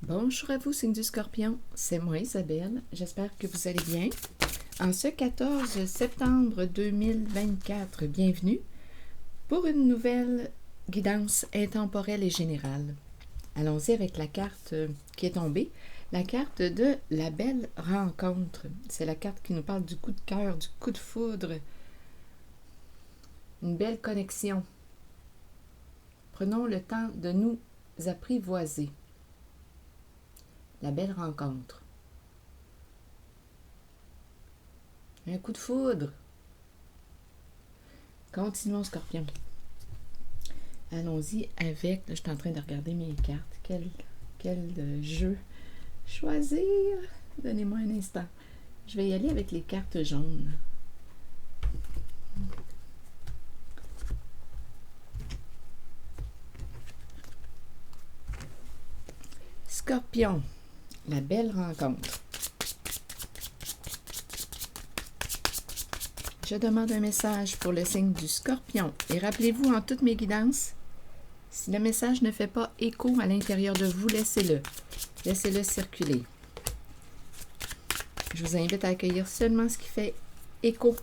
Bonjour à vous, signe du Scorpion. C'est moi, Isabelle. J'espère que vous allez bien. En ce 14 septembre 2024, bienvenue pour une nouvelle guidance intemporelle et générale. Allons-y avec la carte qui est tombée, la carte de la belle rencontre. C'est la carte qui nous parle du coup de cœur, du coup de foudre, une belle connexion. Prenons le temps de nous apprivoiser. La belle rencontre. Un coup de foudre. Continuons, Scorpion. Allons-y avec... Là, je suis en train de regarder mes cartes. Quel jeu choisir? Donnez-moi un instant. Je vais y aller avec les cartes jaunes. Scorpion. La belle rencontre. Je demande un message pour le signe du Scorpion. Et rappelez-vous, en toutes mes guidances, si le message ne fait pas écho à l'intérieur de vous, laissez-le. Laissez-le circuler. Je vous invite à accueillir seulement ce qui fait écho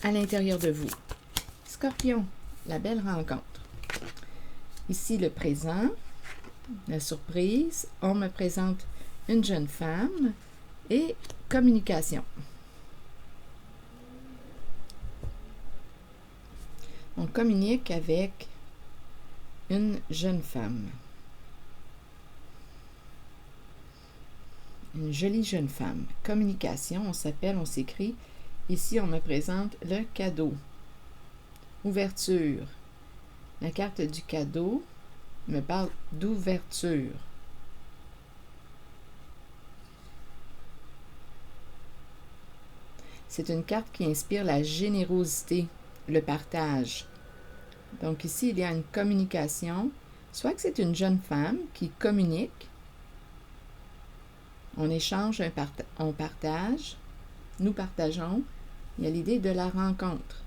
à l'intérieur de vous. Scorpion, la belle rencontre. Ici, le présent, la surprise. On me présente une jeune femme et communication. On communique avec une jeune femme. Une jolie jeune femme. Communication, on s'écrit. Ici, on me présente le cadeau. Ouverture. La carte du cadeau me parle d'ouverture. C'est une carte qui inspire la générosité, le partage. Donc ici, il y a une communication. Soit que c'est une jeune femme qui communique, on échange, on partage, nous partageons. Il y a l'idée de la rencontre.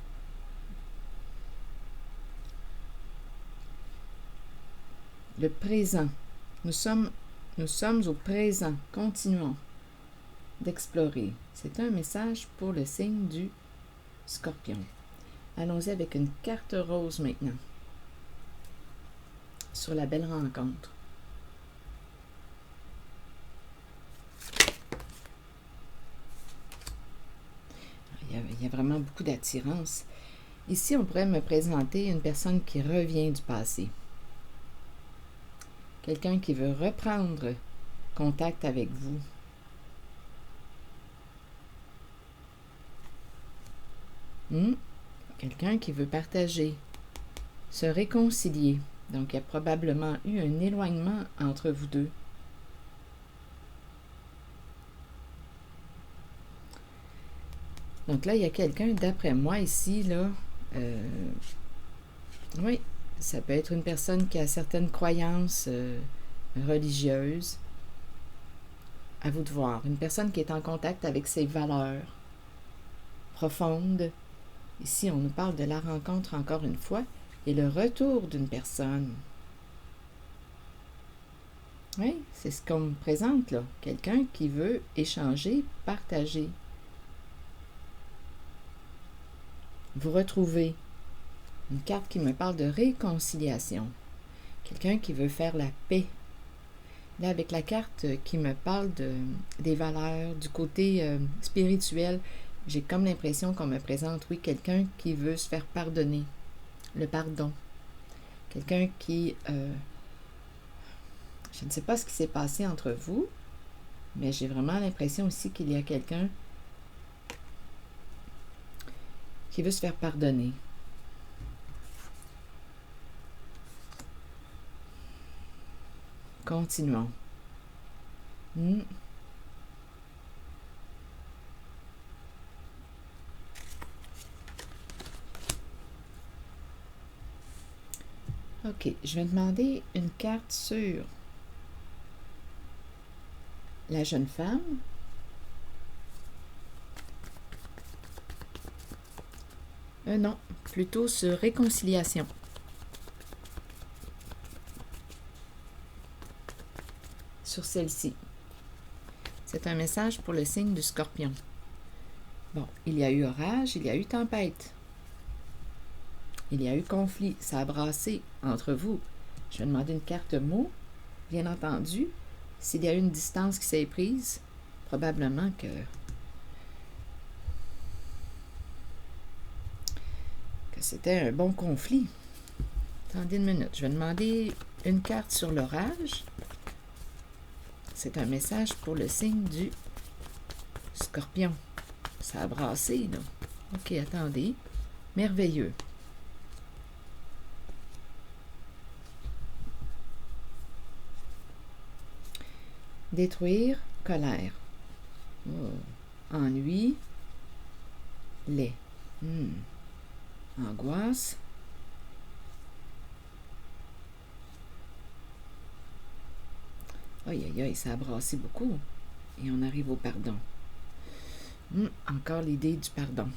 Le présent. Nous sommes au présent. Continuons d'explorer. C'est un message pour le signe du Scorpion. Allons-y avec une carte rose maintenant. Sur la belle rencontre. Il y a vraiment beaucoup d'attirance. Ici, on pourrait me présenter une personne qui revient du passé. Quelqu'un qui veut reprendre contact avec vous. Quelqu'un qui veut partager, se réconcilier. Donc, il y a probablement eu un éloignement entre vous deux. Donc là, il y a quelqu'un, d'après moi, ici, là, oui, ça peut être une personne qui a certaines croyances religieuses. À vous de voir. Une personne qui est en contact avec ses valeurs profondes. Ici, on nous parle de la rencontre encore une fois et le retour d'une personne. Oui, c'est ce qu'on me présente là. Quelqu'un qui veut échanger, partager. Vous retrouvez. Une carte qui me parle de réconciliation. Quelqu'un qui veut faire la paix. Là, avec la carte qui me parle des valeurs, du côté spirituel, j'ai comme l'impression qu'on me présente, oui, quelqu'un qui veut se faire pardonner. Le pardon. Quelqu'un qui... je ne sais pas ce qui s'est passé entre vous, mais j'ai vraiment l'impression aussi qu'il y a quelqu'un qui veut se faire pardonner. Continuons. OK, je vais demander une carte sur la jeune femme. Non, plutôt sur réconciliation. sur celle-ci. C'est un message pour le signe du Scorpion. Bon, il y a eu orage, il y a eu tempête. Il y a eu conflit, ça a brassé entre vous. Je vais demander une carte mot, bien entendu. S'il y a eu une distance qui s'est prise, probablement que c'était un bon conflit. Attendez une minute, je vais demander une carte sur l'orage. C'est un message pour le signe du Scorpion. Ça a brassé, là. Ok, attendez. Merveilleux. Détruire, colère. Oh. Ennui, lait. Angoisse. Aïe, aïe, aïe, ça a brassé beaucoup. Et on arrive au pardon. Encore l'idée du pardon.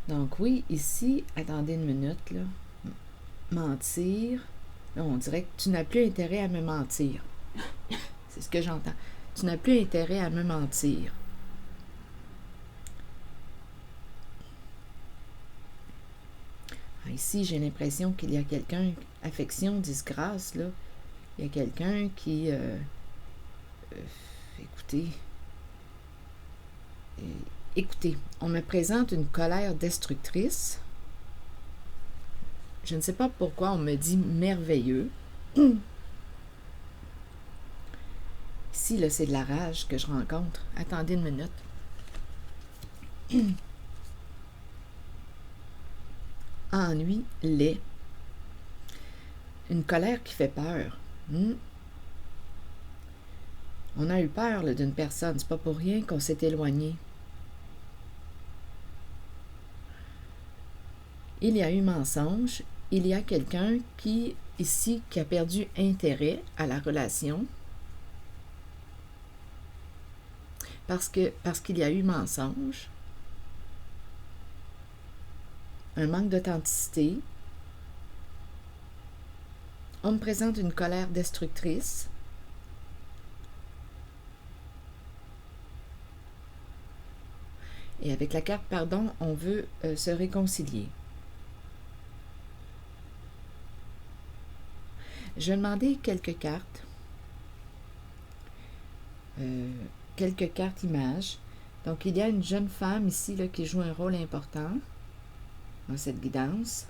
Donc oui, ici, attendez une minute, là. Mentir. Là, on dirait que tu n'as plus intérêt à me mentir. C'est ce que j'entends. Tu n'as plus intérêt à me mentir. Ici, j'ai l'impression qu'il y a quelqu'un, affection, disgrâce, là. Il y a quelqu'un qui, écoutez, on me présente une colère destructrice. Je ne sais pas pourquoi on me dit merveilleux. Ici, là, c'est de la rage que je rencontre. Attendez une minute. Ennui, lait. Une colère qui fait peur. On a eu peur d'une personne. C'est pas pour rien qu'on s'est éloigné. Il y a eu mensonge. Il y a quelqu'un qui, ici, qui a perdu intérêt à la relation. Parce qu'il y a eu mensonge. Un manque d'authenticité. On me présente une colère destructrice. Et avec la carte pardon, on veut se réconcilier. Je vais demander quelques cartes. Quelques cartes images. Donc, il y a une jeune femme ici là, qui joue un rôle important dans cette guidance.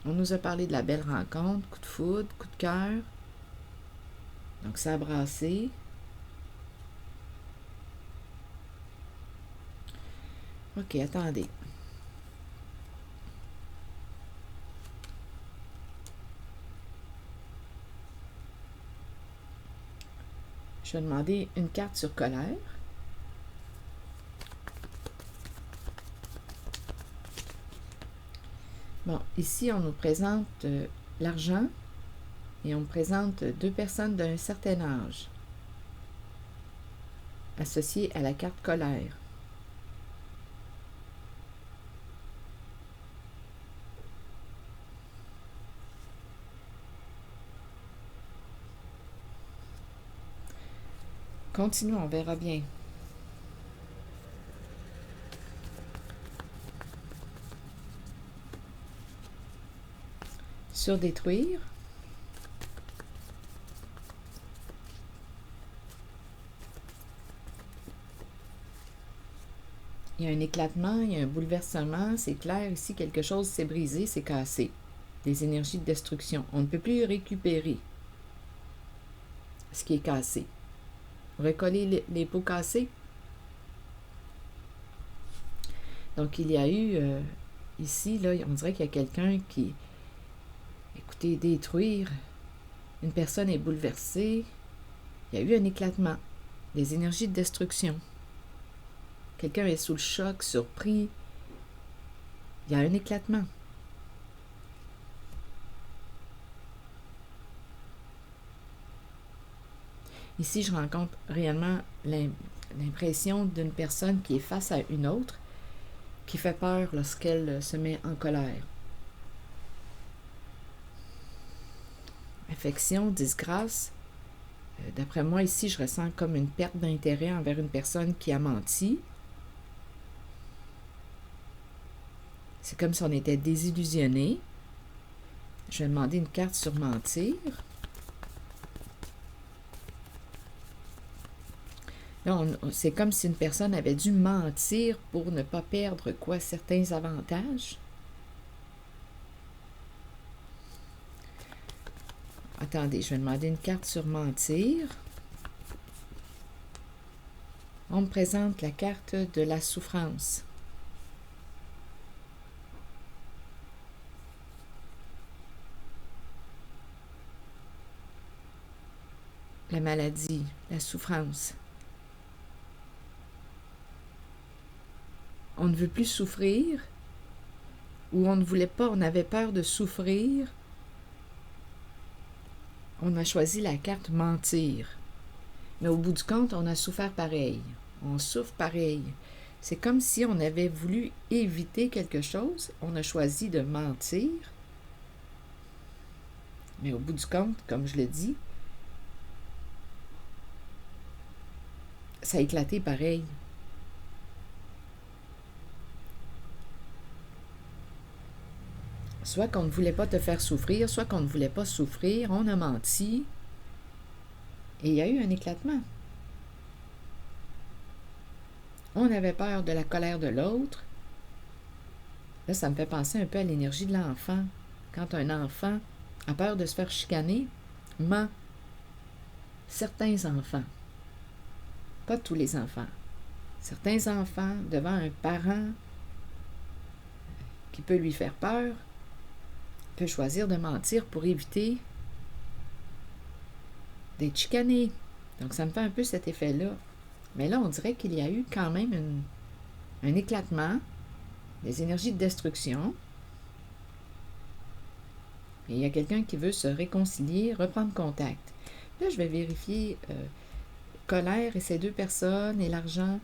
On nous a parlé de la belle rencontre, coup de foudre, coup de cœur. Donc, ça a brassé. Ok, attendez. Je vais demander une carte sur colère. Bon, ici, on nous présente l'argent et on présente deux personnes d'un certain âge associées à la carte colère. Continuons, on verra bien. Sur détruire. Il y a un éclatement, il y a un bouleversement, c'est clair ici, quelque chose s'est brisé, c'est cassé. Des énergies de destruction. On ne peut plus récupérer ce qui est cassé. Recoller les pots cassés. Donc, il y a eu, ici, là, on dirait qu'il y a quelqu'un qui, écoutez, détruire. Une personne est bouleversée. Il y a eu un éclatement. Des énergies de destruction. Quelqu'un est sous le choc, surpris. Il y a un éclatement. Ici, je rencontre réellement l'impression d'une personne qui est face à une autre, qui fait peur lorsqu'elle se met en colère. affection, disgrâce. D'après moi, ici, je ressens comme une perte d'intérêt envers une personne qui a menti. C'est comme si on était désillusionné. Je vais demander une carte sur mentir. Là, c'est comme si une personne avait dû mentir pour ne pas perdre certains avantages. Attendez, je vais demander une carte sur mentir. On me présente la carte de la souffrance. La maladie, la souffrance. On ne veut plus souffrir, ou on ne voulait pas, on avait peur de souffrir. On a choisi la carte mentir. Mais au bout du compte, on a souffert pareil. On souffre pareil. C'est comme si on avait voulu éviter quelque chose. On a choisi de mentir. Mais au bout du compte, comme je le dis, ça a éclaté pareil. Soit qu'on ne voulait pas te faire souffrir, soit qu'on ne voulait pas souffrir, on a menti. Et il y a eu un éclatement. On avait peur de la colère de l'autre. Là, ça me fait penser un peu à l'énergie de l'enfant. Quand un enfant a peur de se faire chicaner, ment. Certains enfants, pas tous les enfants, certains enfants, devant un parent qui peut lui faire peur, peut choisir de mentir pour éviter d'être chicané. Donc, ça me fait un peu cet effet-là. Mais là, on dirait qu'il y a eu quand même un éclatement, des énergies de destruction. Et il y a quelqu'un qui veut se réconcilier, reprendre contact. Là, je vais vérifier colère et ces deux personnes et l'argent.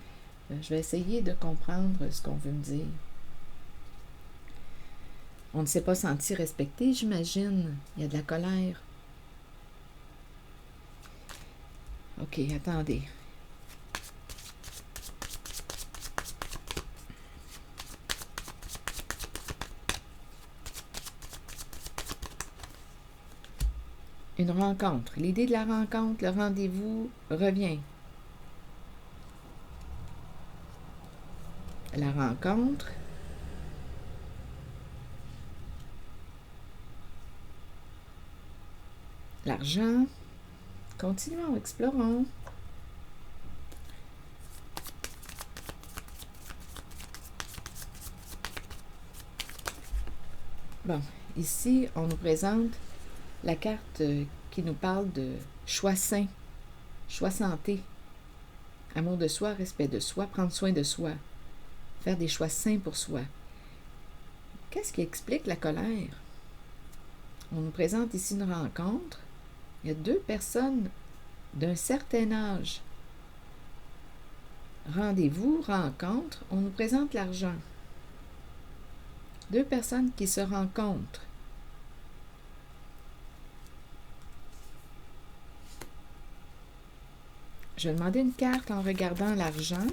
Je vais essayer de comprendre ce qu'on veut me dire. On ne s'est pas senti respecté, j'imagine. Il y a de la colère. OK, attendez. Une rencontre. L'idée de la rencontre, le rendez-vous revient. La rencontre. L'argent. Continuons, explorons. Bon, ici, on nous présente la carte qui nous parle de choix sain, choix santé, amour de soi, respect de soi, prendre soin de soi, faire des choix sains pour soi. Qu'est-ce qui explique la colère? On nous présente ici une rencontre. Il y a deux personnes d'un certain âge. Rendez-vous, rencontre, on nous présente l'argent. Deux personnes qui se rencontrent. Je vais demander une carte en regardant l'argent.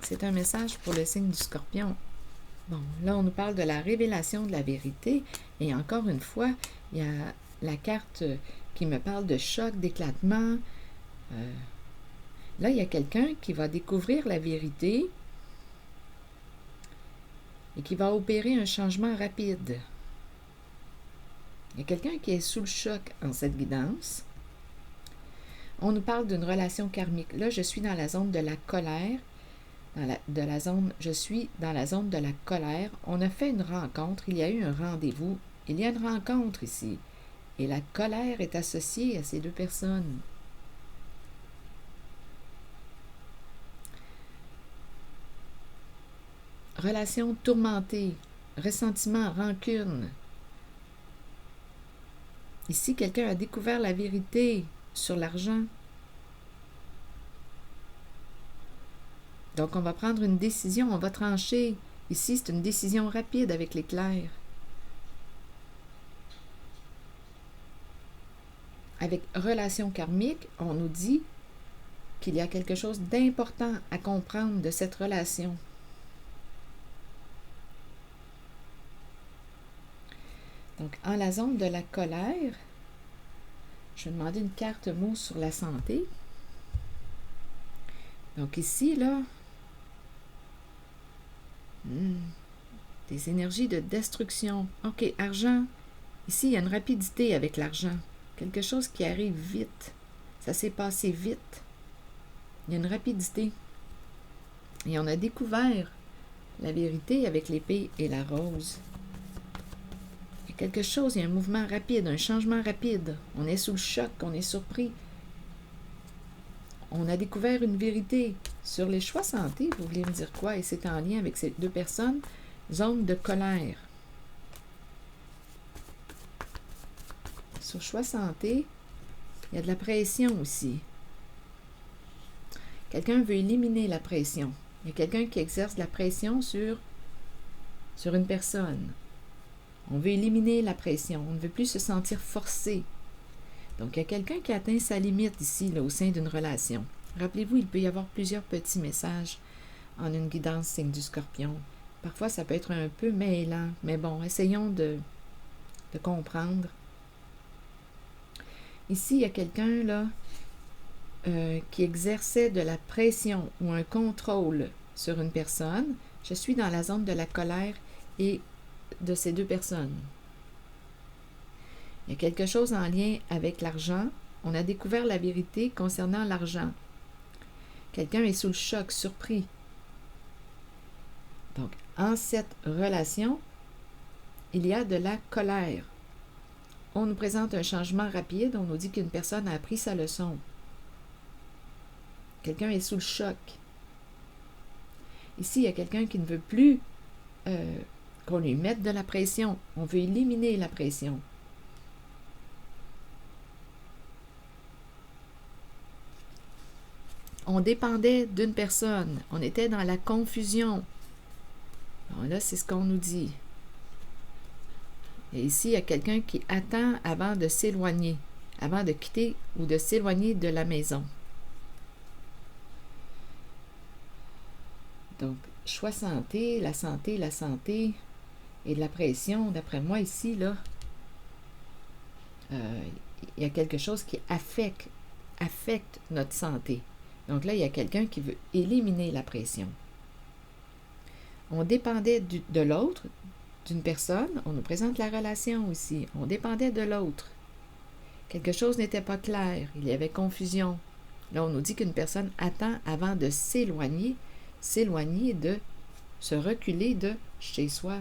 C'est un message pour le signe du Scorpion. Bon, là, on nous parle de la révélation de la vérité. Et encore une fois, il y a la carte qui me parle de choc, d'éclatement. Là, il y a quelqu'un qui va découvrir la vérité et qui va opérer un changement rapide. Il y a quelqu'un qui est sous le choc en cette guidance. On nous parle d'une relation karmique. Là, je suis dans la zone de la colère. Je suis dans la zone de la colère. On a fait une rencontre. Il y a eu un rendez-vous. Il y a une rencontre ici. Et la colère est associée à ces deux personnes. Relation tourmentée, ressentiment, rancune. Ici, quelqu'un a découvert la vérité sur l'argent. Donc, on va prendre une décision, on va trancher. Ici, c'est une décision rapide avec l'éclair. avec relation karmique, on nous dit qu'il y a quelque chose d'important à comprendre de cette relation. Donc, en la zone de la colère, je vais demander une carte mot sur la santé. Donc ici, là, des énergies de destruction. OK, argent. Ici, il y a une rapidité avec l'argent. Quelque chose qui arrive vite. Ça s'est passé vite. Il y a une rapidité. Et on a découvert la vérité avec l'épée et la rose. Il y a quelque chose, il y a un mouvement rapide, un changement rapide. On est sous le choc, on est surpris. On a découvert une vérité sur les choix santé. Vous voulez me dire quoi? Et c'est en lien avec ces deux personnes. Zone de colère. Sur choix santé, il y a de la pression aussi. Quelqu'un veut éliminer la pression. Il y a quelqu'un qui exerce de la pression sur une personne. On veut éliminer la pression. On ne veut plus se sentir forcé. Donc, il y a quelqu'un qui atteint sa limite ici, là, au sein d'une relation. Rappelez-vous, il peut y avoir plusieurs petits messages en une guidance signe du Scorpion. Parfois, ça peut être un peu mêlant, mais bon, essayons de comprendre. Ici, il y a quelqu'un, là, qui exerçait de la pression ou un contrôle sur une personne. Je suis dans la zone de la colère et de ces deux personnes. Il y a quelque chose en lien avec l'argent. On a découvert la vérité concernant l'argent. Quelqu'un est sous le choc, surpris. Donc, en cette relation, il y a de la colère. On nous présente un changement rapide. On nous dit qu'une personne a appris sa leçon. Quelqu'un est sous le choc. Ici, il y a quelqu'un qui ne veut plus qu'on lui mette de la pression. On veut éliminer la pression. On dépendait d'une personne. On était dans la confusion. Alors là, c'est ce qu'on nous dit. Et ici, il y a quelqu'un qui attend avant de s'éloigner, avant de quitter ou de s'éloigner de la maison. Donc, choix santé, la santé et de la pression. D'après moi, ici, là, il y a quelque chose qui affecte notre santé. Donc là, il y a quelqu'un qui veut éliminer la pression. On dépendait de l'autre, d'une personne. On nous présente la relation aussi. On dépendait de l'autre. Quelque chose n'était pas clair. Il y avait confusion. Là, on nous dit qu'une personne attend avant de s'éloigner, de se reculer de chez soi.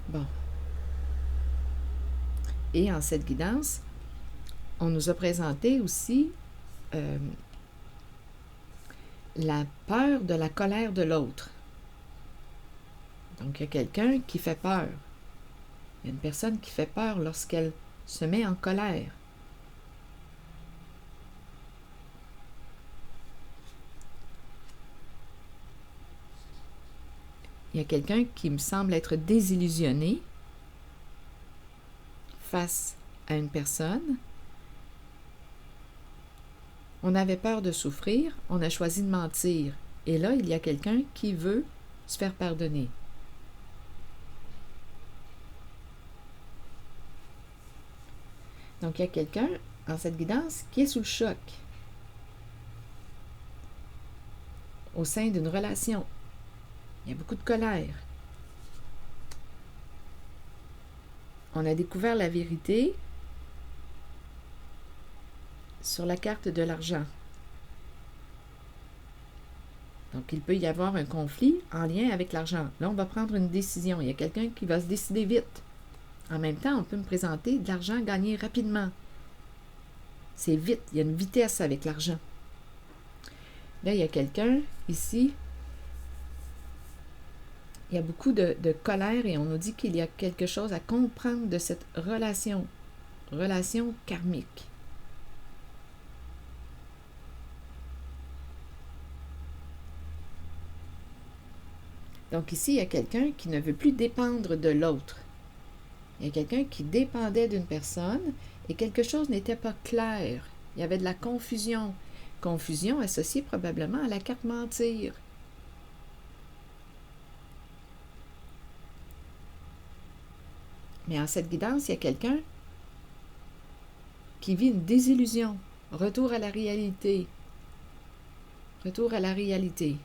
Bon. Et en cette guidance, on nous a présenté aussi la peur de la colère de l'autre. Donc, il y a quelqu'un qui fait peur. Il y a une personne qui fait peur lorsqu'elle se met en colère. Il y a quelqu'un qui me semble être désillusionné face à une personne. On avait peur de souffrir, on a choisi de mentir. Et là, il y a quelqu'un qui veut se faire pardonner. Donc, il y a quelqu'un, en cette guidance, qui est sous le choc au sein d'une relation. Il y a beaucoup de colère. On a découvert la vérité sur la carte de l'argent. Donc, il peut y avoir un conflit en lien avec l'argent. Là, on va prendre une décision. Il y a quelqu'un qui va se décider vite. En même temps, on peut me présenter de l'argent gagné rapidement. C'est vite. Il y a une vitesse avec l'argent. Là, il y a quelqu'un ici. Il y a beaucoup de colère et on nous dit qu'il y a quelque chose à comprendre de cette relation karmique. Donc ici, il y a quelqu'un qui ne veut plus dépendre de l'autre. Il y a quelqu'un qui dépendait d'une personne et quelque chose n'était pas clair. Il y avait de la confusion. Confusion associée probablement à la carte mentir. Mais en cette guidance, il y a quelqu'un qui vit une désillusion. Retour à la réalité. Retour à la réalité.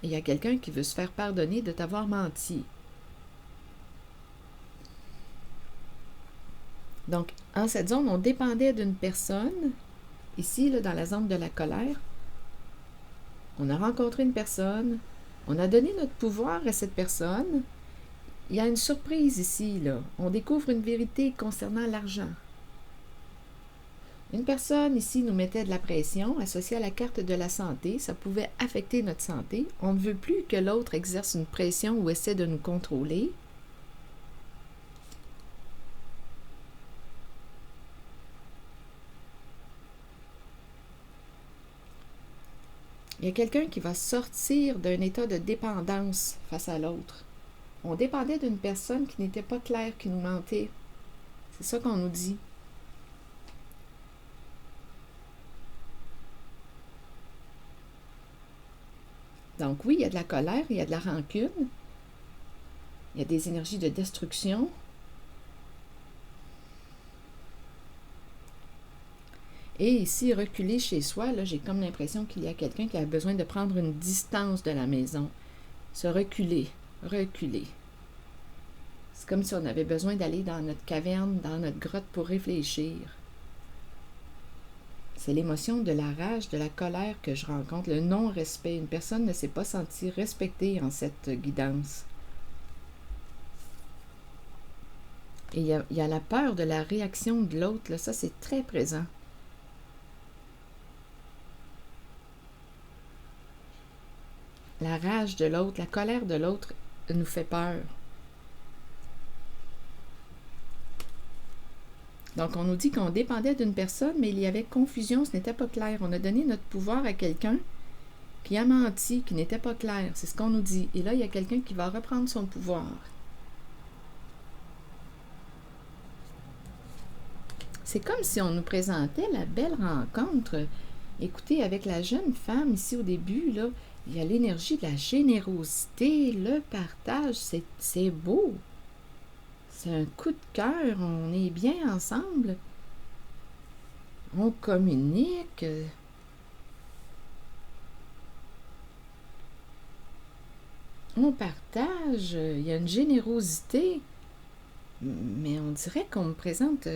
Et il y a quelqu'un qui veut se faire pardonner de t'avoir menti. Donc, en cette zone, on dépendait d'une personne. Ici, là, dans la zone de la colère, on a rencontré une personne, on a donné notre pouvoir à cette personne. Il y a une surprise ici, là. On découvre une vérité concernant l'argent. Une personne ici nous mettait de la pression associée à la carte de la santé. Ça pouvait affecter notre santé. On ne veut plus que l'autre exerce une pression ou essaie de nous contrôler. Il y a quelqu'un qui va sortir d'un état de dépendance face à l'autre. On dépendait d'une personne qui n'était pas claire, qui nous mentait. C'est ça qu'on nous dit. Donc oui, il y a de la colère, il y a de la rancune, il y a des énergies de destruction. Et ici, reculer chez soi, là, j'ai comme l'impression qu'il y a quelqu'un qui a besoin de prendre une distance de la maison. Se reculer, reculer. C'est comme si on avait besoin d'aller dans notre caverne, dans notre grotte pour réfléchir. C'est l'émotion de la rage, de la colère que je rencontre, le non-respect. Une personne ne s'est pas sentie respectée en cette guidance. Et il y a la peur de la réaction de l'autre, là, ça c'est très présent. La rage de l'autre, la colère de l'autre nous fait peur. Donc, on nous dit qu'on dépendait d'une personne, mais il y avait confusion, ce n'était pas clair. On a donné notre pouvoir à quelqu'un qui a menti, qui n'était pas clair. C'est ce qu'on nous dit. Et là, il y a quelqu'un qui va reprendre son pouvoir. C'est comme si on nous présentait la belle rencontre. Écoutez, avec la jeune femme ici au début, là, il y a l'énergie de la générosité, le partage, c'est beau. C'est un coup de cœur, on est bien ensemble. On communique. On partage, il y a une générosité. Mais on dirait qu'on me présente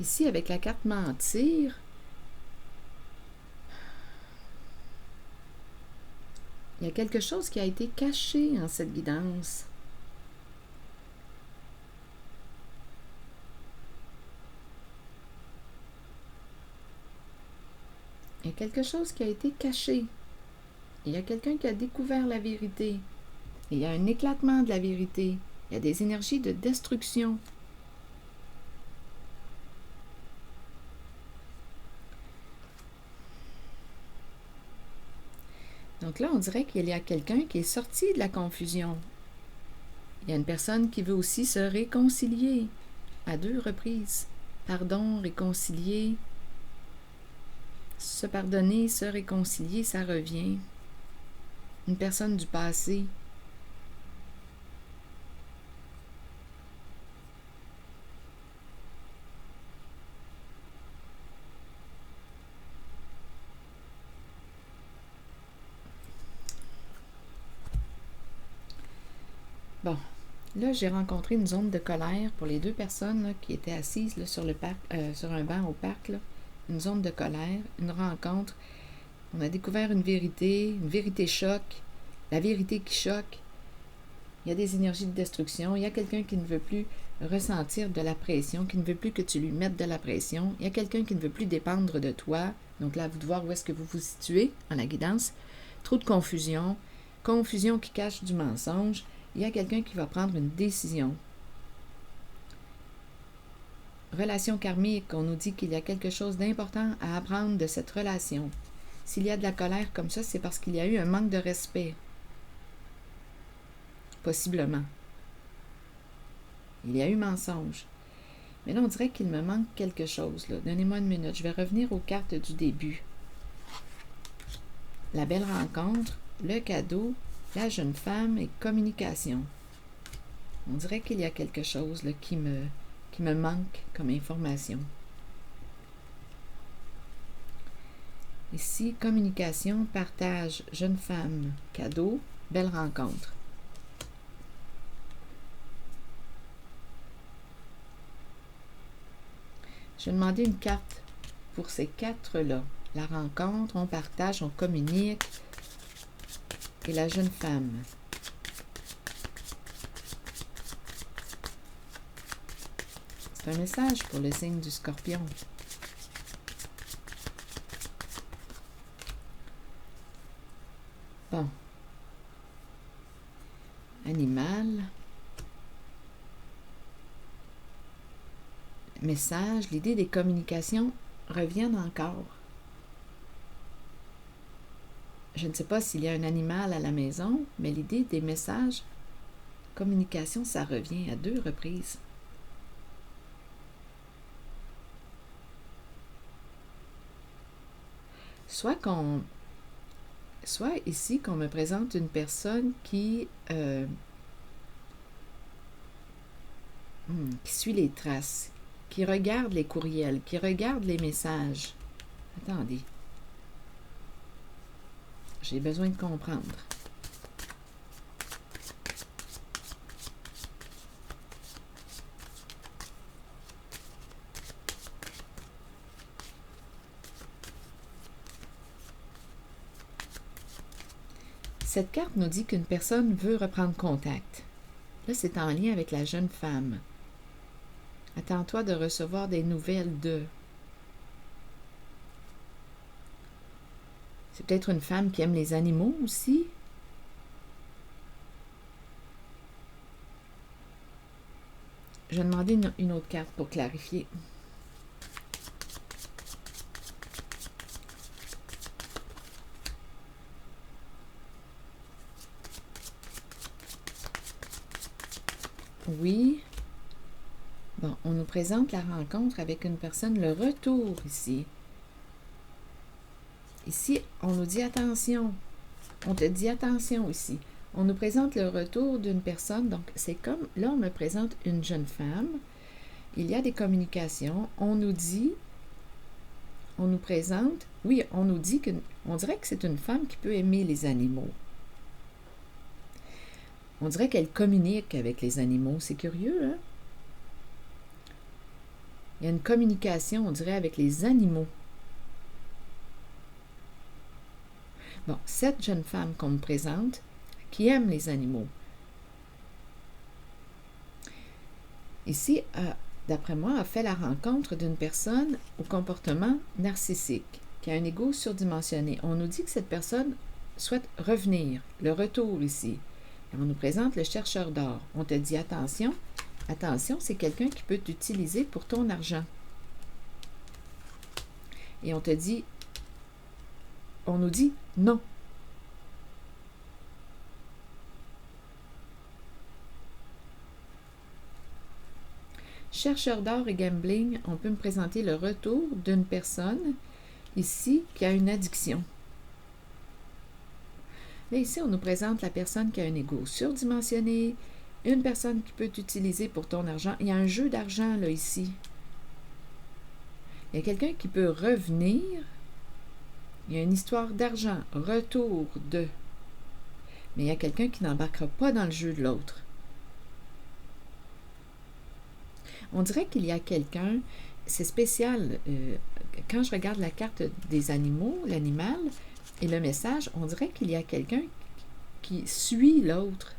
ici avec la carte mentir. Il y a quelque chose qui a été caché en cette guidance. Il y a quelque chose qui a été caché. Il y a quelqu'un qui a découvert la vérité. Il y a un éclatement de la vérité. Il y a des énergies de destruction. Donc là, on dirait qu'il y a quelqu'un qui est sorti de la confusion. Il y a une personne qui veut aussi se réconcilier à 2 reprises. Pardon, réconcilier. Se pardonner, se réconcilier, ça revient. Une personne du passé. Bon, là, j'ai rencontré une zone de colère pour les 2 personnes là, qui étaient assises là, sur un banc au parc. Là. Une zone de colère, une rencontre. On a découvert une vérité choc, la vérité qui choque. Il y a des énergies de destruction. Il y a quelqu'un qui ne veut plus ressentir de la pression, qui ne veut plus que tu lui mettes de la pression. Il y a quelqu'un qui ne veut plus dépendre de toi. Donc là, à vous de voir où est-ce que vous vous situez en la guidance. Trop de confusion. Confusion qui cache du mensonge. Il y a quelqu'un qui va prendre une décision. Relation karmique, on nous dit qu'il y a quelque chose d'important à apprendre de cette relation. S'il y a de la colère comme ça, c'est parce qu'il y a eu un manque de respect. possiblement. Il y a eu mensonge. Mais là, on dirait qu'il me manque quelque chose. Donnez-moi une minute. Je vais revenir aux cartes du début. La belle rencontre, le cadeau, la jeune femme et communication. On dirait qu'il y a quelque chose là, qui me manque comme information. Ici, communication, partage, jeune femme, cadeau, belle rencontre. Je vais demander une carte pour ces quatre-là. La rencontre, on partage, on communique. Et la jeune femme. C'est un message pour le signe du Scorpion. Bon. Animal. Message. L'idée des communications revient encore. Je ne sais pas s'il y a un animal à la maison, mais l'idée des messages, communication, ça revient à 2 reprises. Soit ici qu'on me présente une personne qui suit les traces, qui regarde les courriels, qui regarde les messages. Attendez. J'ai besoin de comprendre. Cette carte nous dit qu'une personne veut reprendre contact. Là, c'est en lien avec la jeune femme. Attends-toi de recevoir des nouvelles de... C'est peut-être une femme qui aime les animaux aussi. Je vais demander une autre carte pour clarifier. Oui. Bon, on nous présente la rencontre avec une personne, le retour ici. Ici, on nous dit attention. On te dit attention ici. On nous présente le retour d'une personne. Donc, c'est comme, là, on me présente une jeune femme. Il y a des communications. On nous dit, on nous présente, oui, on nous dit on dirait que c'est une femme qui peut aimer les animaux. On dirait qu'elle communique avec les animaux. C'est curieux, hein? Il y a une communication, on dirait, avec les animaux. Bon, cette jeune femme qu'on me présente, qui aime les animaux. Ici, d'après moi, a fait la rencontre d'une personne au comportement narcissique, qui a un ego surdimensionné. On nous dit que cette personne souhaite revenir, le retour ici. Et on nous présente le chercheur d'or. On te dit attention, attention, c'est quelqu'un qui peut t'utiliser pour ton argent. Et on te dit, on nous dit non. Chercheur d'or et gambling, on peut me présenter le retour d'une personne ici qui a une addiction. Là, ici, on nous présente la personne qui a un ego surdimensionné, une personne qui peut t'utiliser pour ton argent. Il y a un jeu d'argent, là, ici. Il y a quelqu'un qui peut revenir. Il y a une histoire d'argent, retour de. Mais il y a quelqu'un qui n'embarquera pas dans le jeu de l'autre. On dirait qu'il y a quelqu'un, c'est spécial, quand je regarde la carte des animaux, l'animal, et le message, on dirait qu'il y a quelqu'un qui suit l'autre.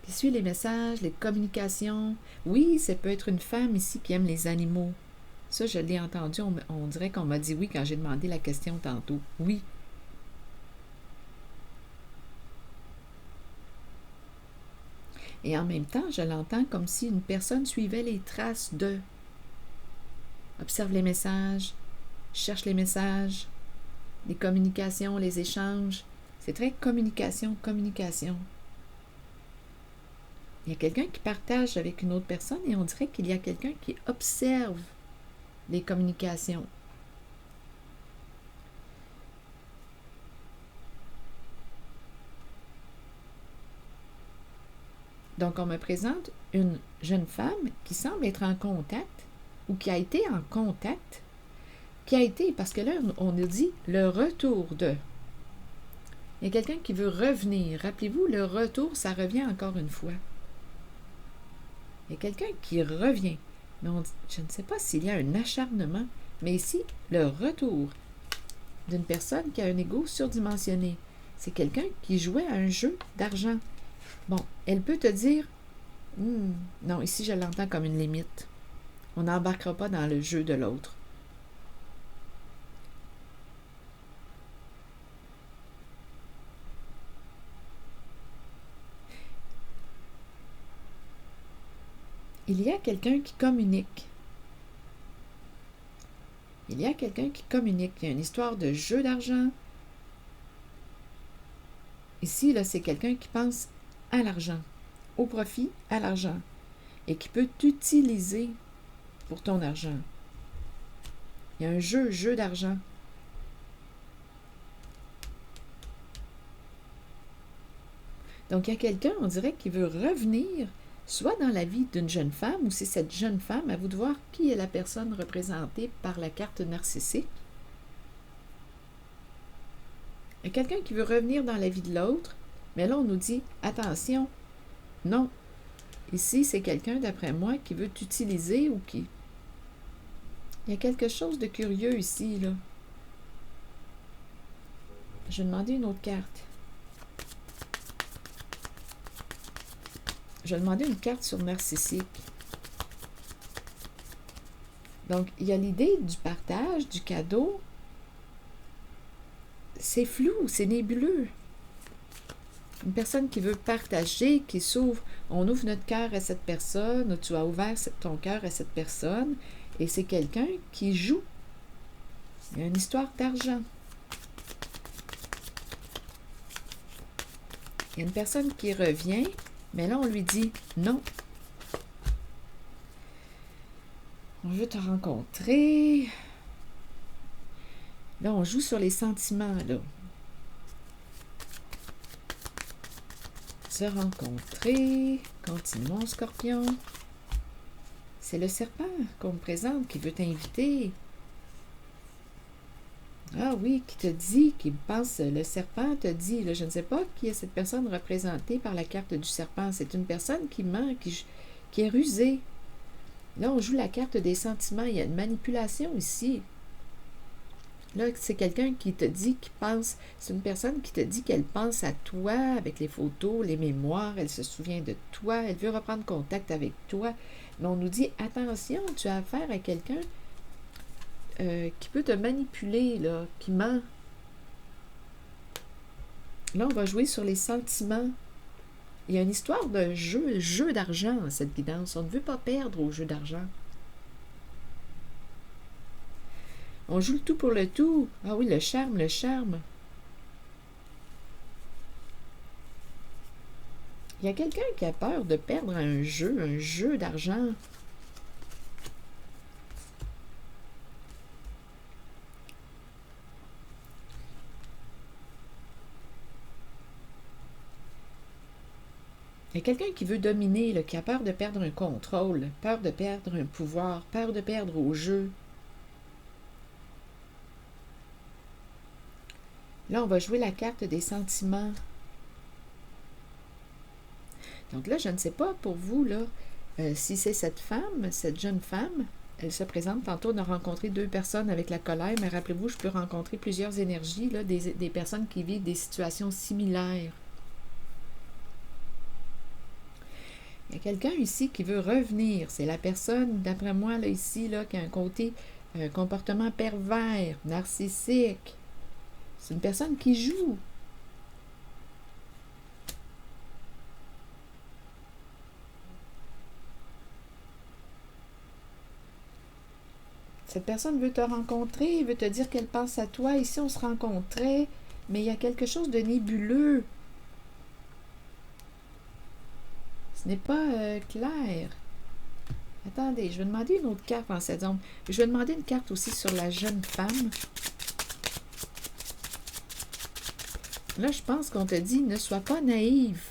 Qui suit les messages, les communications. Oui, ça peut être une femme ici qui aime les animaux. Ça, je l'ai entendu, on dirait qu'on m'a dit oui quand j'ai demandé la question tantôt. Oui. Et en même temps, je l'entends comme si une personne suivait les traces de. Observe les messages, cherche les messages, les communications, les échanges. C'est très communication, communication. Il y a quelqu'un qui partage avec une autre personne et on dirait qu'il y a quelqu'un qui observe les communications. Donc, on me présente une jeune femme qui semble être en contact ou qui a été en contact, qui a été, parce que là, on nous dit le retour de. Il y a quelqu'un qui veut revenir. Rappelez-vous, le retour, ça revient encore une fois. Il y a quelqu'un qui revient. Mais je ne sais pas s'il y a un acharnement, mais ici, le retour d'une personne qui a un ego surdimensionné. C'est quelqu'un qui jouait à un jeu d'argent. Bon, elle peut te dire, non, ici je l'entends comme une limite. On n'embarquera pas dans le jeu de l'autre. Il y a quelqu'un qui communique. Il y a quelqu'un qui communique. Il y a une histoire de jeu d'argent. Ici, là, c'est quelqu'un qui pense à l'argent, au profit, à l'argent, et qui peut t'utiliser pour ton argent. Il y a un jeu d'argent. Donc, il y a quelqu'un, on dirait, qui veut revenir, soit dans la vie d'une jeune femme, ou c'est cette jeune femme, à vous de voir qui est la personne représentée par la carte narcissique. Il y a quelqu'un qui veut revenir dans la vie de l'autre, mais là, on nous dit, attention, non. Ici, c'est quelqu'un, d'après moi, qui veut t'utiliser ou qui... Il y a quelque chose de curieux ici, là. Je vais demander une autre carte. Je vais demander une carte sur narcissique. Donc, il y a l'idée du partage, du cadeau. C'est flou, c'est nébuleux. Une personne qui veut partager, qui s'ouvre. On ouvre notre cœur à cette personne, ou tu as ouvert ton cœur à cette personne, et c'est quelqu'un qui joue. Il y a une histoire d'argent. Il y a une personne qui revient, mais là, on lui dit non. On veut te rencontrer. Là, on joue sur les sentiments, là. Se rencontrer. Continuons, Scorpion. C'est le serpent qu'on me présente qui veut t'inviter. Ah oui, qui te dit, qui pense, le serpent te dit, là, je ne sais pas qui est cette personne représentée par la carte du serpent. C'est une personne qui ment, qui est rusée. Là, on joue la carte des sentiments. Il y a une manipulation ici. Là, c'est quelqu'un qui te dit, qui pense, c'est une personne qui te dit qu'elle pense à toi avec les photos, les mémoires, elle se souvient de toi, elle veut reprendre contact avec toi. Mais on nous dit, attention, tu as affaire à quelqu'un qui peut te manipuler, là, qui ment. Là, on va jouer sur les sentiments. Il y a une histoire de jeu d'argent dans cette guidance. On ne veut pas perdre au jeu d'argent. On joue le tout pour le tout. Ah oui, le charme, le charme. Il y a quelqu'un qui a peur de perdre un jeu d'argent. Il y a quelqu'un qui veut dominer, là, qui a peur de perdre un contrôle, peur de perdre un pouvoir, peur de perdre au jeu. Là, on va jouer la carte des sentiments. Donc là, je ne sais pas pour vous, là, si c'est cette femme, cette jeune femme, elle se présente. Tantôt, on a rencontré 2 personnes avec la colère, mais rappelez-vous, je peux rencontrer plusieurs énergies, là, des personnes qui vivent des situations similaires. Il y a quelqu'un ici qui veut revenir. C'est la personne, d'après moi, là, ici, là, qui a un comportement pervers, narcissique. C'est une personne qui joue. Cette personne veut te rencontrer, veut te dire qu'elle pense à toi. Ici, on se rencontrait. mais il y a quelque chose de nébuleux. Ce n'est pas clair. Attendez, je vais demander une autre carte dans cette zone. Je vais demander une carte aussi sur la jeune femme. Là, je pense qu'on te dit, ne sois pas naïve.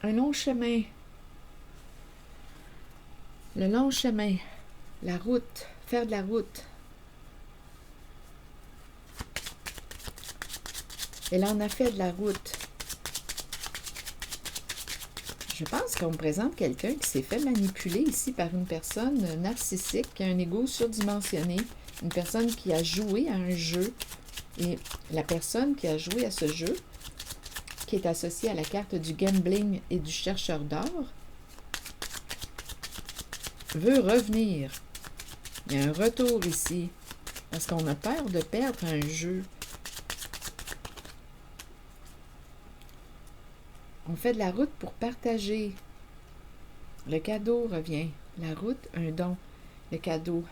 Un long chemin. Le long chemin. La route. Faire de la route. Elle en a fait de la route. Je pense qu'on me présente quelqu'un qui s'est fait manipuler ici par une personne narcissique, qui a un ego surdimensionné, une personne qui a joué à un jeu. Et la personne qui a joué à ce jeu, qui est associée à la carte du gambling et du chercheur d'or, veut revenir. Il y a un retour ici, parce qu'on a peur de perdre un jeu. On fait de la route pour partager. Le cadeau revient. La route, un don. Le cadeau.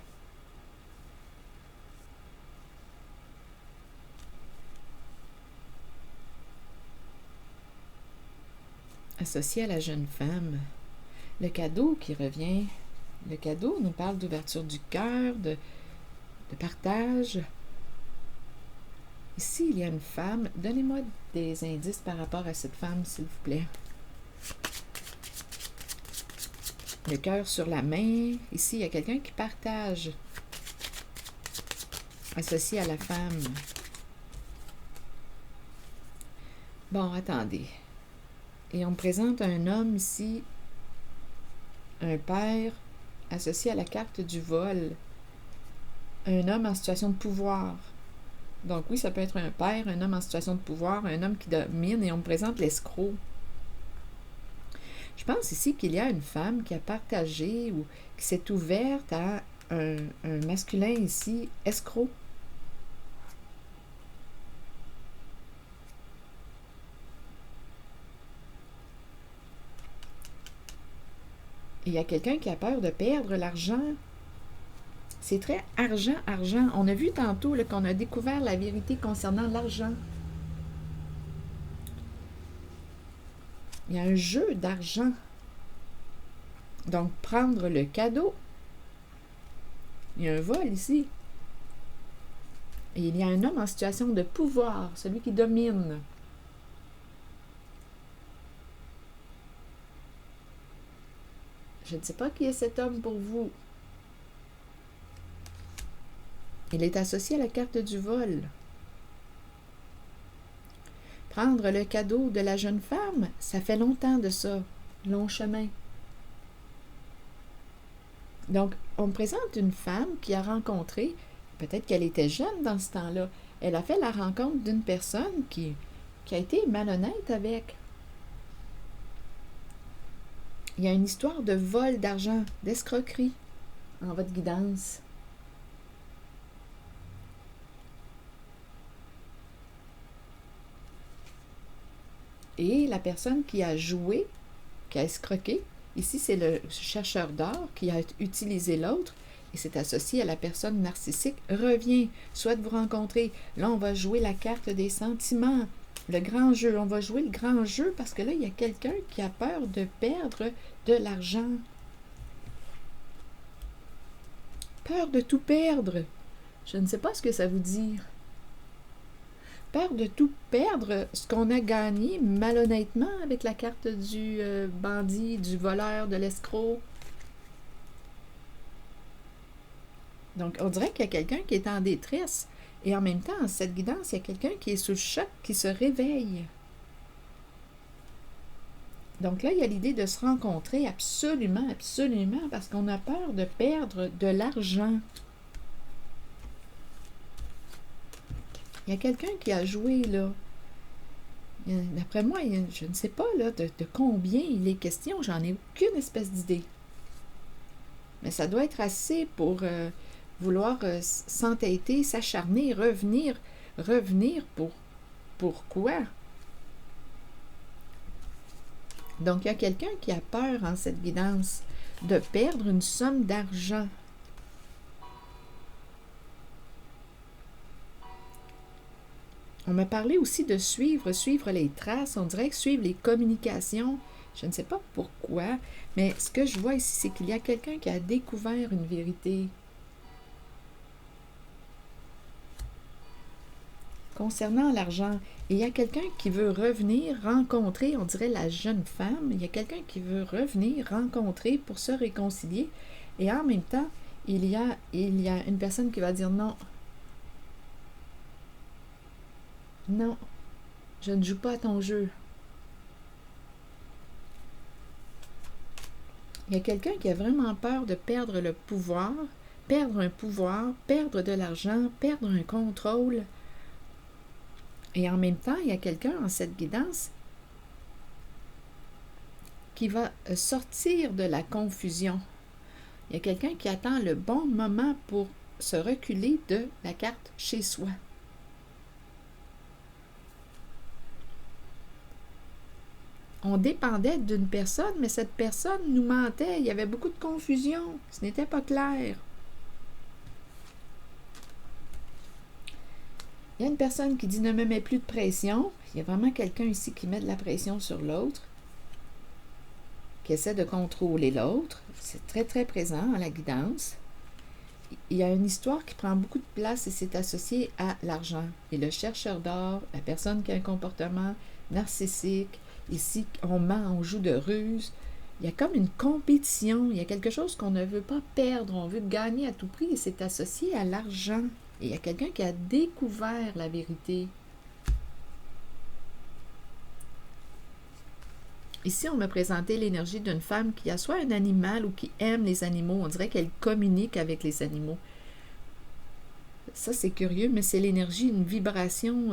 Associé à la jeune femme. Le cadeau qui revient. Le cadeau nous parle d'ouverture du cœur, de partage. Ici, il y a une femme. Donnez-moi des indices par rapport à cette femme, s'il vous plaît. Le cœur sur la main. Ici, il y a quelqu'un qui partage. Associé à la femme. Bon, attendez. Et on me présente un homme ici. Un père associé à la carte du vol. Un homme en situation de pouvoir. Donc oui, ça peut être un père, un homme en situation de pouvoir, un homme qui domine, et on me présente l'escroc. Je pense ici qu'il y a une femme qui a partagé ou qui s'est ouverte à un masculin ici, escroc. Il y a quelqu'un qui a peur de perdre l'argent. C'est très argent, argent. On a vu tantôt là, qu'on a découvert la vérité concernant l'argent. Il y a un jeu d'argent. Donc, prendre le cadeau. Il y a un vol ici. Et il y a un homme en situation de pouvoir, celui qui domine. Je ne sais pas qui est cet homme pour vous. Il est associé à la carte du vol. Prendre le cadeau de la jeune femme, ça fait longtemps de ça. Long chemin. Donc, on me présente une femme qui a rencontré, peut-être qu'elle était jeune dans ce temps-là, elle a fait la rencontre d'une personne qui a été malhonnête avec. Il y a une histoire de vol d'argent, d'escroquerie en votre guidance. Et la personne qui a joué, qui a escroqué, ici c'est le chercheur d'or qui a utilisé l'autre et c'est associé à la personne narcissique, revient, souhaite vous rencontrer. Là, on va jouer la carte des sentiments, le grand jeu. On va jouer le grand jeu parce que là, il y a quelqu'un qui a peur de perdre de l'argent. Peur de tout perdre. Je ne sais pas ce que ça veut dire. Peur de tout perdre, ce qu'on a gagné malhonnêtement avec la carte du bandit, du voleur, de l'escroc. Donc, on dirait qu'il y a quelqu'un qui est en détresse. Et en même temps, en cette guidance, il y a quelqu'un qui est sous le choc, qui se réveille. Donc là, il y a l'idée de se rencontrer absolument, absolument, parce qu'on a peur de perdre de l'argent. Il y a quelqu'un qui a joué, là. D'après moi, je ne sais pas là, de combien il est question. J'en ai aucune espèce d'idée. Mais ça doit être assez pour vouloir s'entêter, s'acharner, revenir. Revenir pour quoi? Donc, il y a quelqu'un qui a peur en cette guidance de perdre une somme d'argent. On m'a parlé aussi de suivre les traces. On dirait que suivre les communications. Je ne sais pas pourquoi, mais ce que je vois ici, c'est qu'il y a quelqu'un qui a découvert une vérité concernant l'argent. Et il y a quelqu'un qui veut revenir rencontrer, on dirait la jeune femme, il y a quelqu'un qui veut revenir rencontrer pour se réconcilier. Et en même temps, il y a une personne qui va dire non. Non, je ne joue pas à ton jeu. Il y a quelqu'un qui a vraiment peur de perdre le pouvoir, perdre un pouvoir, perdre de l'argent, perdre un contrôle. Et en même temps, il y a quelqu'un en cette guidance qui va sortir de la confusion. Il y a quelqu'un qui attend le bon moment pour se reculer de la carte chez soi. On dépendait d'une personne, mais cette personne nous mentait. Il y avait beaucoup de confusion. Ce n'était pas clair. Il y a une personne qui dit « ne me mets plus de pression ». Il y a vraiment quelqu'un ici qui met de la pression sur l'autre, qui essaie de contrôler l'autre. C'est très, très présent dans la guidance. Il y a une histoire qui prend beaucoup de place et c'est associé à l'argent. Et le chercheur d'or, la personne qui a un comportement narcissique, ici, on ment, on joue de ruse. Il y a comme une compétition. Il y a quelque chose qu'on ne veut pas perdre. On veut gagner à tout prix et c'est associé à l'argent. Et il y a quelqu'un qui a découvert la vérité. Ici, on m'a présenté l'énergie d'une femme qui a soit un animal ou qui aime les animaux. On dirait qu'elle communique avec les animaux. Ça, c'est curieux, mais c'est l'énergie, une vibration.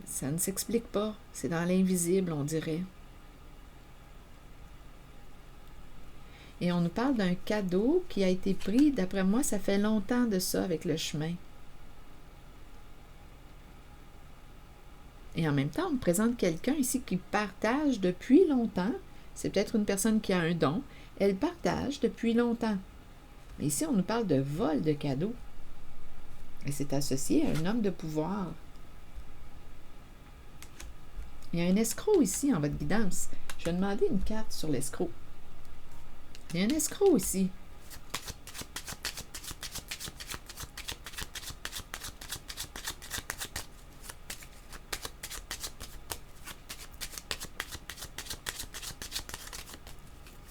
Ça ne s'explique pas. C'est dans l'invisible, on dirait. Et on nous parle d'un cadeau qui a été pris, d'après moi, ça fait longtemps de ça avec le chemin. Et en même temps, on me présente quelqu'un ici qui partage depuis longtemps. C'est peut-être une personne qui a un don. Elle partage depuis longtemps. Mais ici, on nous parle de vol de cadeaux. Et c'est associé à un homme de pouvoir. Il y a un escroc ici en votre guidance. Je vais demander une carte sur l'escroc. Il y a un escroc ici.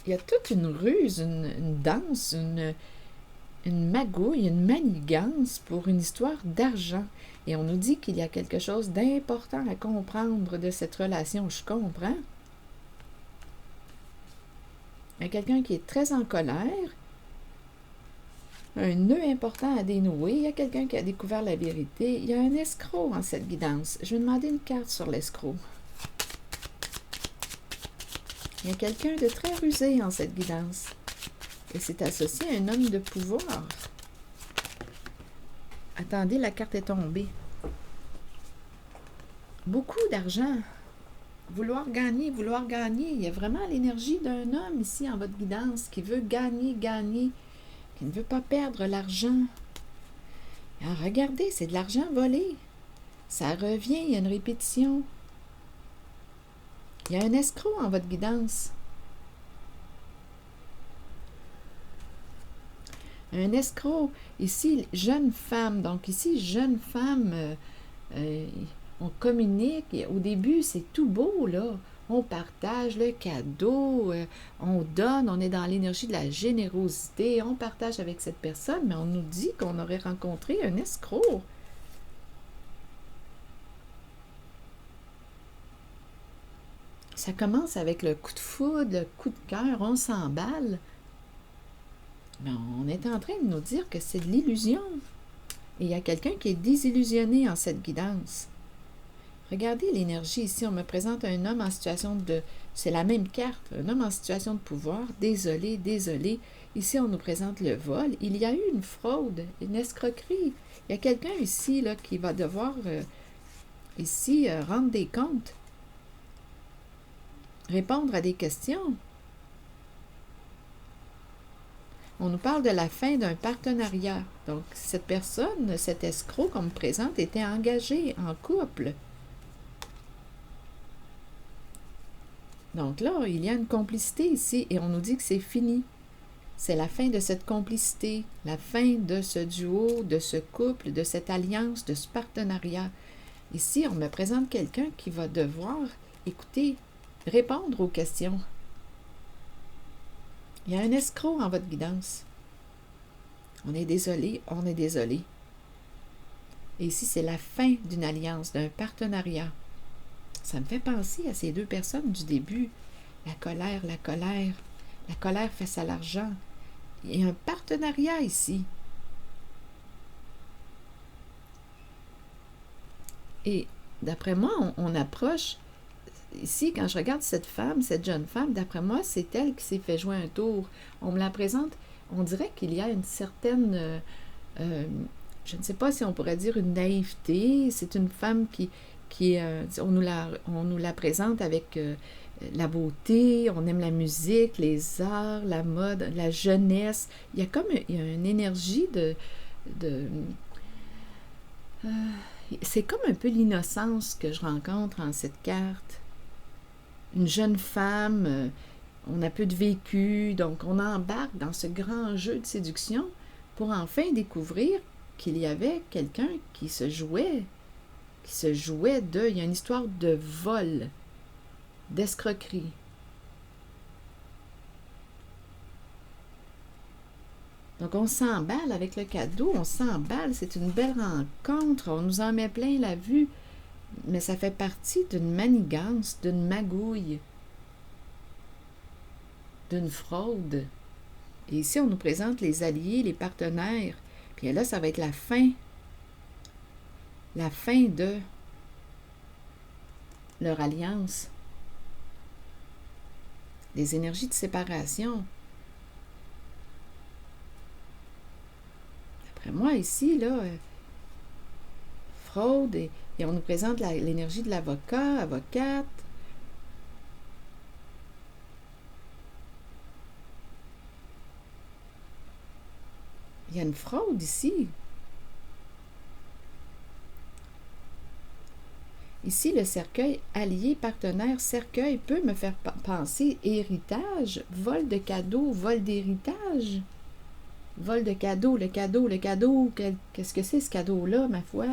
Il y a toute une ruse, une danse, une magouille, une manigance pour une histoire d'argent. Et on nous dit qu'il y a quelque chose d'important à comprendre de cette relation. Je comprends. Il y a quelqu'un qui est très en colère. Un nœud important à dénouer. Il y a quelqu'un qui a découvert la vérité. Il y a un escroc en cette guidance. Je vais demander une carte sur l'escroc. Il y a quelqu'un de très rusé en cette guidance. Et c'est associé à un homme de pouvoir. Attendez, la carte est tombée. Beaucoup d'argent. Vouloir gagner, vouloir gagner. Il y a vraiment l'énergie d'un homme ici en votre guidance qui veut gagner, gagner, qui ne veut pas perdre l'argent. Alors, regardez, c'est de l'argent volé. Ça revient, il y a une répétition. Il y a un escroc en votre guidance. Un escroc. Ici, jeune femme. Donc ici, jeune femme, on communique. Au début, c'est tout beau, là. On partage le cadeau, on donne, on est dans l'énergie de la générosité, on partage avec cette personne, mais on nous dit qu'on aurait rencontré un escroc. Ça commence avec le coup de foudre, le coup de cœur, on s'emballe. Mais on est en train de nous dire que c'est de l'illusion. Et il y a quelqu'un qui est désillusionné en cette guidance. Regardez l'énergie ici. On me présente un homme en situation de... C'est la même carte. Un homme en situation de pouvoir. Désolé, désolé. Ici, on nous présente le vol. Il y a eu une fraude, une escroquerie. Il y a quelqu'un ici là, qui va devoir rendre des comptes. Répondre à des questions. on nous parle de la fin d'un partenariat. Donc, cette personne, cet escroc qu'on me présente, était engagé en couple. Donc là, il y a une complicité ici et on nous dit que c'est fini. C'est la fin de cette complicité, la fin de ce duo, de ce couple, de cette alliance, de ce partenariat. Ici, on me présente quelqu'un qui va devoir, écouter, répondre aux questions. Il y a un escroc en votre guidance. On est désolé, on est désolé. Et ici, c'est la fin d'une alliance, d'un partenariat. Ça me fait penser à ces deux personnes du début. La colère, la colère. La colère face à l'argent. Il y a un partenariat ici. Et d'après moi, on approche. Ici, quand je regarde cette femme, cette jeune femme, d'après moi, c'est elle qui s'est fait jouer un tour. On me la présente, on dirait qu'il y a une certaine, je ne sais pas si on pourrait dire une naïveté. C'est une femme on nous la présente avec la beauté, on aime la musique, les arts, la mode, la jeunesse. Il y a une énergie c'est comme un peu l'innocence que je rencontre en cette carte. Une jeune femme, on a peu de vécu, donc on embarque dans ce grand jeu de séduction pour enfin découvrir qu'il y avait quelqu'un qui se jouait il y a une histoire de vol, d'escroquerie. Donc on s'emballe avec le cadeau, on s'emballe, c'est une belle rencontre, on nous en met plein la vue, mais ça fait partie d'une manigance, d'une magouille, d'une fraude. Et ici, on nous présente les alliés, les partenaires, puis là, ça va être la fin de leur alliance, des énergies de séparation. D'après moi, ici, là, fraude, et on nous présente l'énergie de l'avocat, avocate. Il y a une fraude ici. Ici, le cercueil, allié, partenaire, cercueil peut me faire penser héritage, vol de cadeaux, vol d'héritage. Vol de cadeaux, le cadeau, qu'est-ce que c'est ce cadeau-là, ma foi?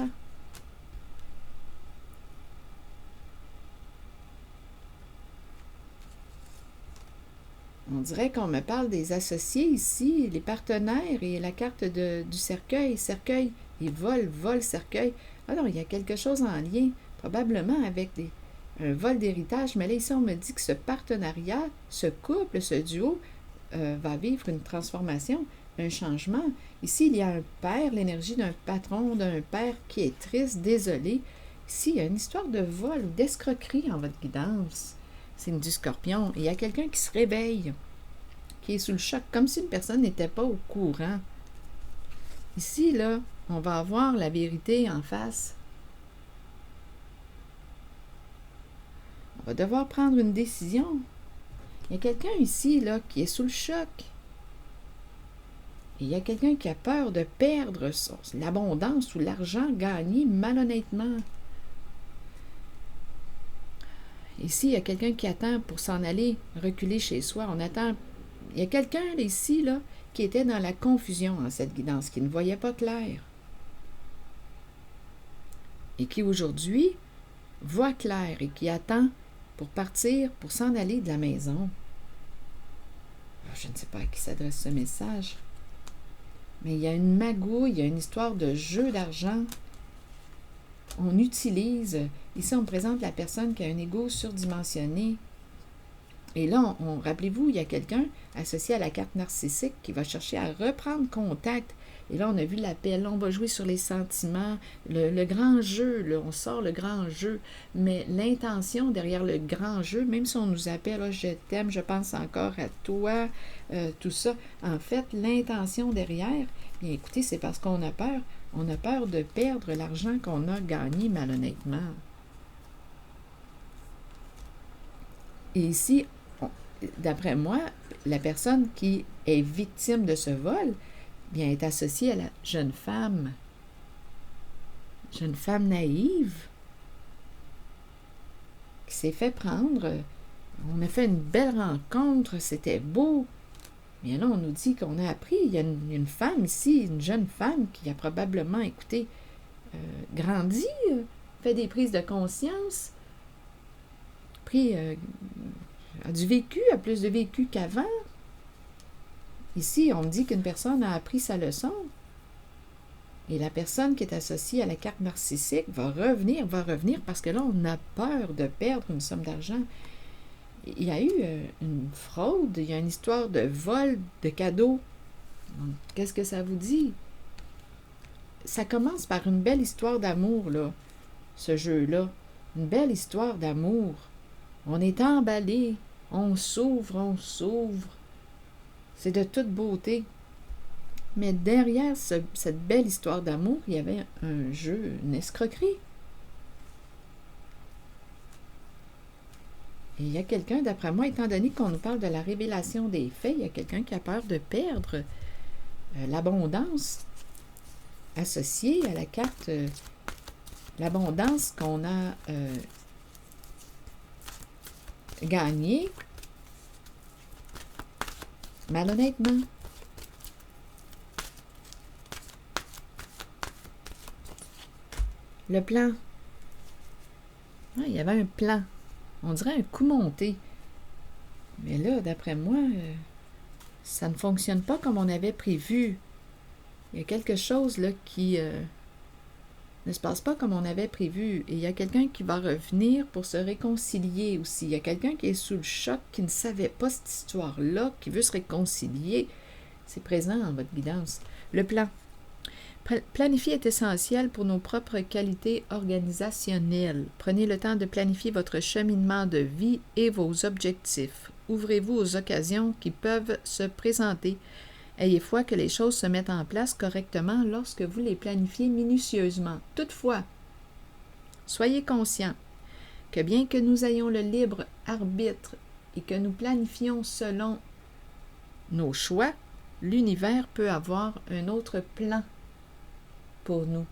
On dirait qu'on me parle des associés ici, les partenaires et la carte du cercueil. Cercueil et vol, cercueil. Alors, il y a quelque chose en lien, probablement avec un vol d'héritage. Mais là, ici, on me dit que ce partenariat, ce couple, ce duo, va vivre une transformation, un changement. Ici, il y a un père, l'énergie d'un patron, d'un père qui est triste, désolé. Ici, il y a une histoire de vol ou d'escroquerie en votre guidance. Signe du Scorpion. Et il y a quelqu'un qui se réveille, qui est sous le choc, comme si une personne n'était pas au courant. Ici, là, on va avoir la vérité en face. On va devoir prendre une décision. Il y a quelqu'un ici, là, qui est sous le choc. Et il y a quelqu'un qui a peur de perdre l'abondance ou l'argent gagné malhonnêtement. Ici, il y a quelqu'un qui attend pour s'en aller, reculer chez soi. On attend. Il y a quelqu'un ici, là, qui était dans la confusion en cette guidance, qui ne voyait pas clair. Et qui aujourd'hui voit clair et qui attend pour partir, pour s'en aller de la maison. Alors, je ne sais pas à qui s'adresse ce message. Mais il y a une magouille, il y a une histoire de jeu d'argent. On utilise, ici on présente la personne qui a un ego surdimensionné. Et là, rappelez-vous, il y a quelqu'un associé à la carte narcissique qui va chercher à reprendre contact. Et là, on a vu l'appel, là, on va jouer sur les sentiments, le grand jeu, là, on sort le grand jeu. Mais l'intention derrière le grand jeu, même si on nous appelle, oh, je t'aime, je pense encore à toi, tout ça, en fait, l'intention derrière, bien écoutez, c'est parce qu'on a peur. On a peur de perdre l'argent qu'on a gagné malhonnêtement. Et ici, d'après moi, la personne qui est victime de ce vol, bien, est associée à la jeune femme naïve, qui s'est fait prendre. On a fait une belle rencontre, c'était beau. Mais là, on nous dit qu'on a appris, il y a une femme ici, une jeune femme qui a probablement, écoutez, grandi, fait des prises de conscience, a du vécu, a plus de vécu qu'avant. Ici, on me dit qu'une personne a appris sa leçon. Et la personne qui est associée à la carte narcissique va revenir parce que là, on a peur de perdre une somme d'argent. Il y a eu une fraude, il y a une histoire de vol de cadeaux. Donc, qu'est-ce que ça vous dit? Ça commence par une belle histoire d'amour, là, ce jeu-là. Une belle histoire d'amour. On est emballé, on s'ouvre. C'est de toute beauté. Mais derrière cette belle histoire d'amour, il y avait un jeu, une escroquerie. Et il y a quelqu'un, d'après moi, étant donné qu'on nous parle de la révélation des faits, il y a quelqu'un qui a peur de perdre l'abondance associée à la carte, l'abondance qu'on a gagnée malhonnêtement. Le plan. Ah, il y avait un plan. On dirait un coup monté. Mais là, d'après moi, ça ne fonctionne pas comme on avait prévu. Il y a quelque chose là qui ne se passe pas comme on avait prévu. Et il y a quelqu'un qui va revenir pour se réconcilier aussi. Il y a quelqu'un qui est sous le choc, qui ne savait pas cette histoire-là, qui veut se réconcilier. C'est présent dans votre guidance. Le plan. Planifier est essentiel pour nos propres qualités organisationnelles. Prenez le temps de planifier votre cheminement de vie et vos objectifs. Ouvrez-vous aux occasions qui peuvent se présenter. Ayez foi que les choses se mettent en place correctement lorsque vous les planifiez minutieusement. Toutefois, soyez conscients que bien que nous ayons le libre arbitre et que nous planifions selon nos choix, l'univers peut avoir un autre plan pour nous.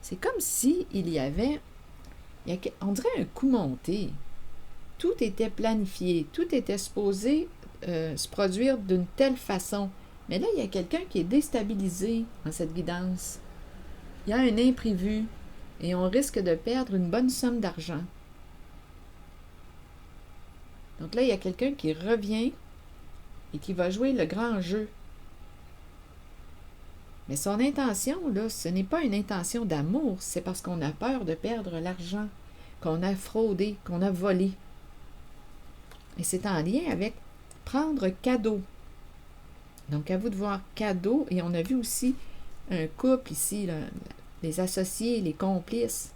C'est comme si il y avait, on dirait un coup monté. Tout était planifié, tout était supposé se produire d'une telle façon. Mais là, il y a quelqu'un qui est déstabilisé dans cette guidance. Il y a un imprévu et on risque de perdre une bonne somme d'argent. Donc là, il y a quelqu'un qui revient et qui va jouer le grand jeu. Mais son intention, là, ce n'est pas une intention d'amour, c'est parce qu'on a peur de perdre l'argent, qu'on a fraudé, qu'on a volé. Et c'est en lien avec prendre cadeau. Donc, à vous de voir cadeau, et on a vu aussi un couple ici, là, les associés, les complices.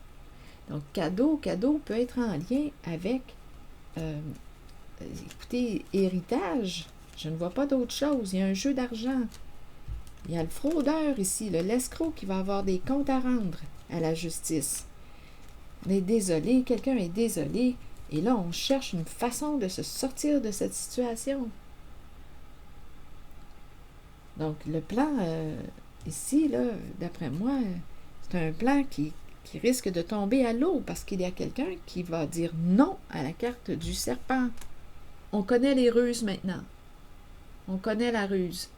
Donc, cadeau peut être en lien avec, écoutez, héritage. Je ne vois pas d'autre chose. Il y a un jeu d'argent. Il y a le fraudeur ici, l'escroc qui va avoir des comptes à rendre à la justice. On est désolé, quelqu'un est désolé, et là, on cherche une façon de se sortir de cette situation. Donc, le plan, ici, là, d'après moi, c'est un plan qui risque de tomber à l'eau parce qu'il y a quelqu'un qui va dire non à la carte du serpent. On connaît les ruses maintenant. On connaît la ruse.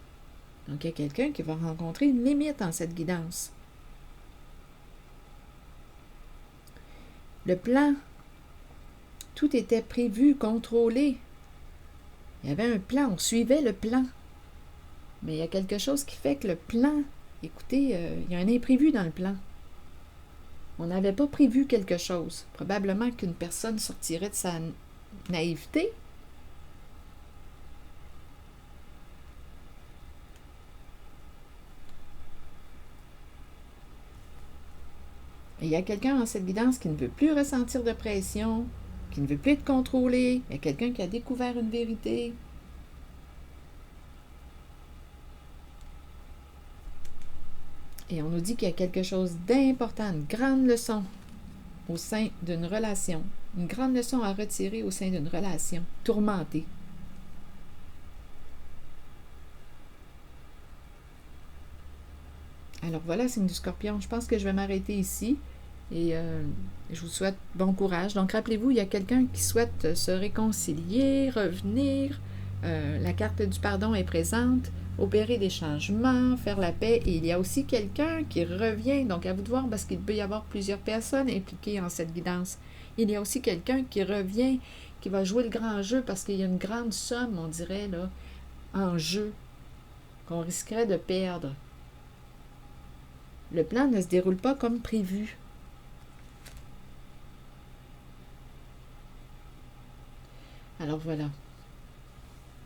Donc, il y a quelqu'un qui va rencontrer une limite en cette guidance. Le plan, tout était prévu, contrôlé. Il y avait un plan, on suivait le plan. Mais il y a quelque chose qui fait que le plan, écoutez, il y a un imprévu dans le plan. On n'avait pas prévu quelque chose. Probablement qu'une personne sortirait de sa naïveté. Et il y a quelqu'un dans cette guidance qui ne veut plus ressentir de pression, qui ne veut plus être contrôlé. Il y a quelqu'un qui a découvert une vérité. Et on nous dit qu'il y a quelque chose d'important, une grande leçon au sein d'une relation Une grande leçon à retirer au sein d'une relation tourmentée. Alors voilà, signe du Scorpion. Je pense que je vais m'arrêter ici et je vous souhaite bon courage. Donc rappelez-vous, il y a quelqu'un qui souhaite se réconcilier, revenir. La carte du pardon est présente. Opérer des changements, faire la paix. Et il y a aussi quelqu'un qui revient. Donc à vous de voir parce qu'il peut y avoir plusieurs personnes impliquées en cette guidance. Il y a aussi quelqu'un qui revient, qui va jouer le grand jeu parce qu'il y a une grande somme, on dirait, là, en jeu, qu'on risquerait de perdre. Le plan ne se déroule pas comme prévu. Alors voilà.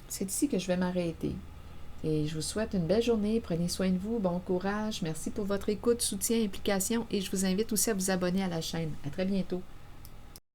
C'est ici que je vais m'arrêter. Et je vous souhaite une belle journée. Prenez soin de vous. Bon courage. Merci pour votre écoute, soutien, implication. Et je vous invite aussi à vous abonner à la chaîne. À très bientôt.